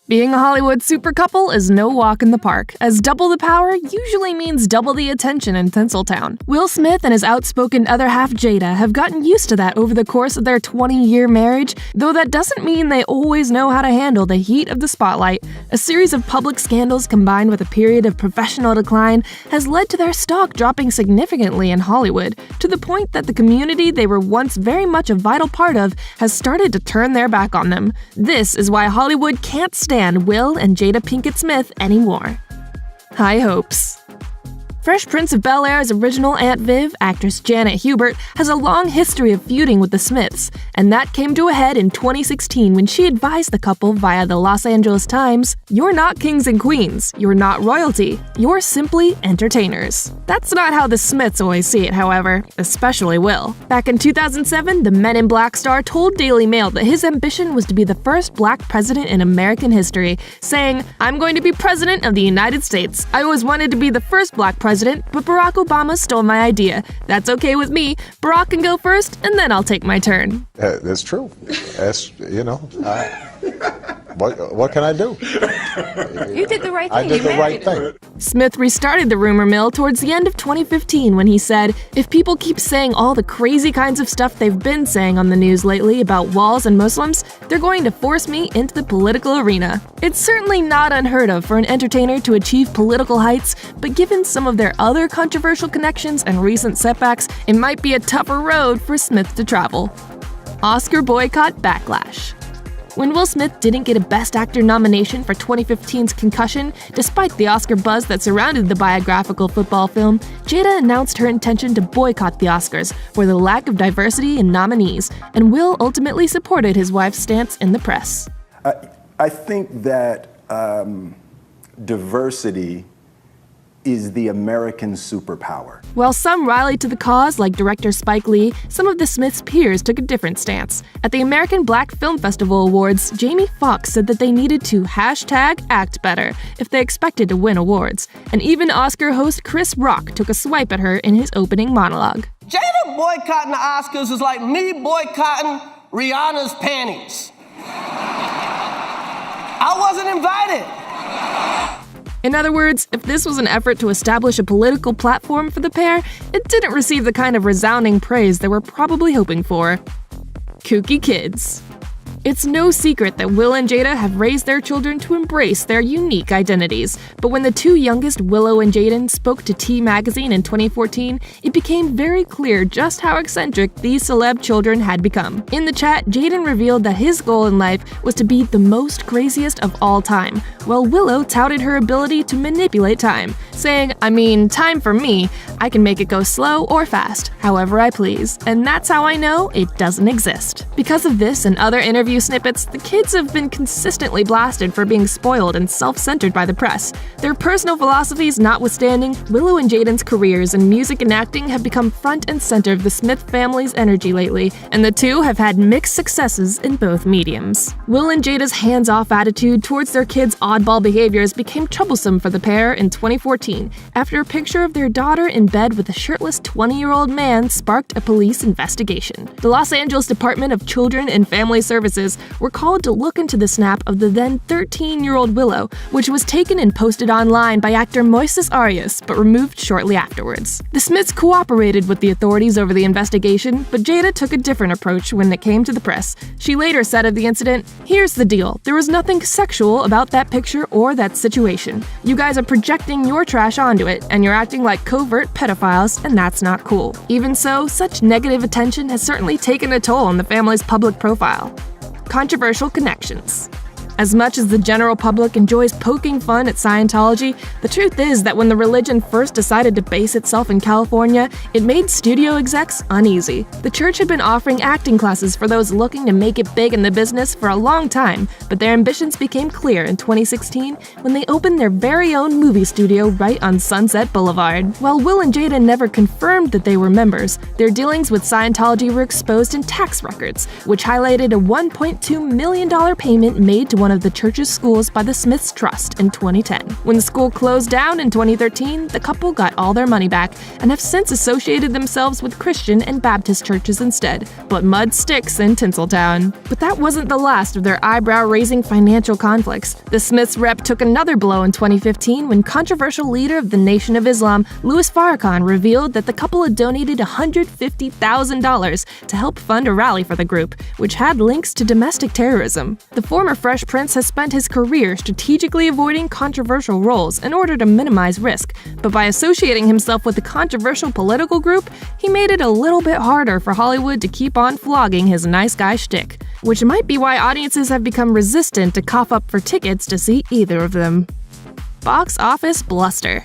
Being a Hollywood super couple is no walk in the park, as double the power usually means double the attention in Tinseltown. Will Smith and his outspoken other half Jada have gotten used to that over the course of their 20-year marriage, though that doesn't mean they always know how to handle the heat of the spotlight. A series of public scandals combined with a period of professional decline has led to their stock dropping significantly in Hollywood, to the point that the community they were once very much a vital part of has started to turn their back on them. This is why Hollywood can't stand Will and Jada Pinkett Smith anymore. High hopes. Fresh Prince of Bel-Air's original Aunt Viv, actress Janet Hubert, has a long history of feuding with the Smiths, and that came to a head in 2016 when she advised the couple via the Los Angeles Times, "You're not kings and queens, you're not royalty, you're simply entertainers." That's not how the Smiths always see it, however, especially Will. Back in 2007, the Men in Black star told Daily Mail that his ambition was to be the first black president in American history, saying, "I'm going to be president of the United States. I always wanted to be the first black president, but Barack Obama stole my idea. That's okay with me. Barack can go first, and then I'll take my turn." That's true. What can I do? You did the right thing. I did the right thing. Smith restarted the rumor mill towards the end of 2015 when he said, "If people keep saying all the crazy kinds of stuff they've been saying on the news lately about walls and Muslims, they're going to force me into the political arena." It's certainly not unheard of for an entertainer to achieve political heights, but given some of their other controversial connections and recent setbacks, it might be a tougher road for Smith to travel. Oscar boycott backlash. When Will Smith didn't get a Best Actor nomination for 2015's Concussion, despite the Oscar buzz that surrounded the biographical football film, Jada announced her intention to boycott the Oscars for the lack of diversity in nominees, and Will ultimately supported his wife's stance in the press. I think that diversity is the American superpower. While some rallied to the cause, like director Spike Lee, some of the Smiths' peers took a different stance. At the American Black Film Festival Awards, Jamie Foxx said that they needed to #act better if they expected to win awards. And even Oscar host Chris Rock took a swipe at her in his opening monologue. Jada boycotting the Oscars is like me boycotting Rihanna's panties. I wasn't invited. In other words, if this was an effort to establish a political platform for the pair, it didn't receive the kind of resounding praise they were probably hoping for. Kooky kids. It's no secret that Will and Jada have raised their children to embrace their unique identities, but when the two youngest, Willow and Jaden, spoke to T Magazine in 2014, it became very clear just how eccentric these celeb children had become. In the chat, Jaden revealed that his goal in life was to be the most craziest of all time, while Willow touted her ability to manipulate time, saying, "I mean, time for me, I can make it go slow or fast, however I please, and that's how I know it doesn't exist." Because of this and other interview snippets, the kids have been consistently blasted for being spoiled and self-centered by the press. Their personal philosophies notwithstanding, Willow and Jaden's careers in music and acting have become front and center of the Smith family's energy lately, and the two have had mixed successes in both mediums. Will and Jada's hands-off attitude towards their kids' oddball behaviors became troublesome for the pair in 2014, after a picture of their daughter in bed with a shirtless 20-year-old man sparked a police investigation. The Los Angeles Department of Children and Family Services were called to look into the snap of the then 13-year-old Willow, which was taken and posted online by actor Moises Arias, but removed shortly afterwards. The Smiths cooperated with the authorities over the investigation, but Jada took a different approach when it came to the press. She later said of the incident, "Here's the deal, there was nothing sexual about that picture or that situation. You guys are projecting your trash onto it, and you're acting like covert pedophiles, and that's not cool." Even so, such negative attention has certainly taken a toll on the family's public profile. Controversial connections. As much as the general public enjoys poking fun at Scientology, the truth is that when the religion first decided to base itself in California, it made studio execs uneasy. The church had been offering acting classes for those looking to make it big in the business for a long time, but their ambitions became clear in 2016 when they opened their very own movie studio right on Sunset Boulevard. While Will and Jada never confirmed that they were members, their dealings with Scientology were exposed in tax records, which highlighted a $1.2 million payment made to one one of the church's schools by the Smiths Trust in 2010. When the school closed down in 2013, the couple got all their money back and have since associated themselves with Christian and Baptist churches instead. But mud sticks in Tinseltown. But that wasn't the last of their eyebrow-raising financial conflicts. The Smiths rep took another blow in 2015 when controversial leader of the Nation of Islam, Louis Farrakhan, revealed that the couple had donated $150,000 to help fund a rally for the group, which had links to domestic terrorism. The former Fresh Prince has spent his career strategically avoiding controversial roles in order to minimize risk, but by associating himself with a controversial political group, he made it a little bit harder for Hollywood to keep on flogging his nice guy shtick, which might be why audiences have become resistant to cough up for tickets to see either of them. Box office bluster.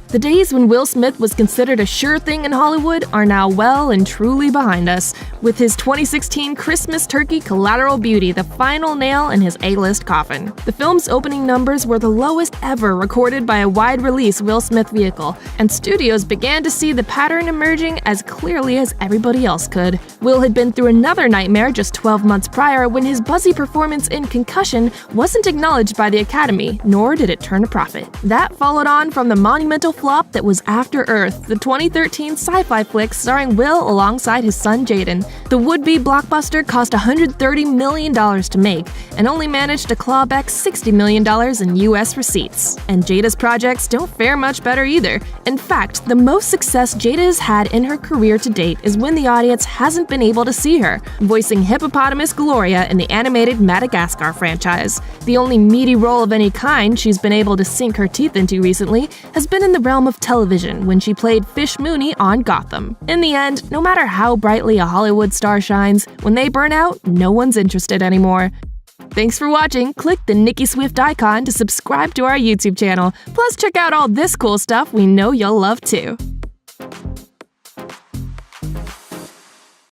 The days when Will Smith was considered a sure thing in Hollywood are now well and truly behind us, with his 2016 Christmas Turkey Collateral Beauty the final nail in his A-list coffin. The film's opening numbers were the lowest ever recorded by a wide-release Will Smith vehicle, and studios began to see the pattern emerging as clearly as everybody else could. Will had been through another nightmare just 12 months prior when his buzzy performance in Concussion wasn't acknowledged by the Academy, nor did it turn a profit. That followed on from the monumental flop that was After Earth, the 2013 sci-fi flick starring Will alongside his son Jaden. The would-be blockbuster cost $130 million to make and only managed to claw back $60 million in US receipts. And Jada's projects don't fare much better either. In fact, the most success Jada has had in her career to date is when the audience hasn't been able to see her, voicing hippopotamus Gloria in the animated Madagascar franchise. The only meaty role of any kind she's been able to sink her teeth into recently has been in the realm of television when she played Fish Mooney on Gotham. In the end, no matter how brightly a Hollywood star shines, when they burn out, no one's interested anymore. Thanks for watching. Click the Nicki Swift icon to subscribe to our YouTube channel. Plus, check out all this cool stuff we know you'll love too.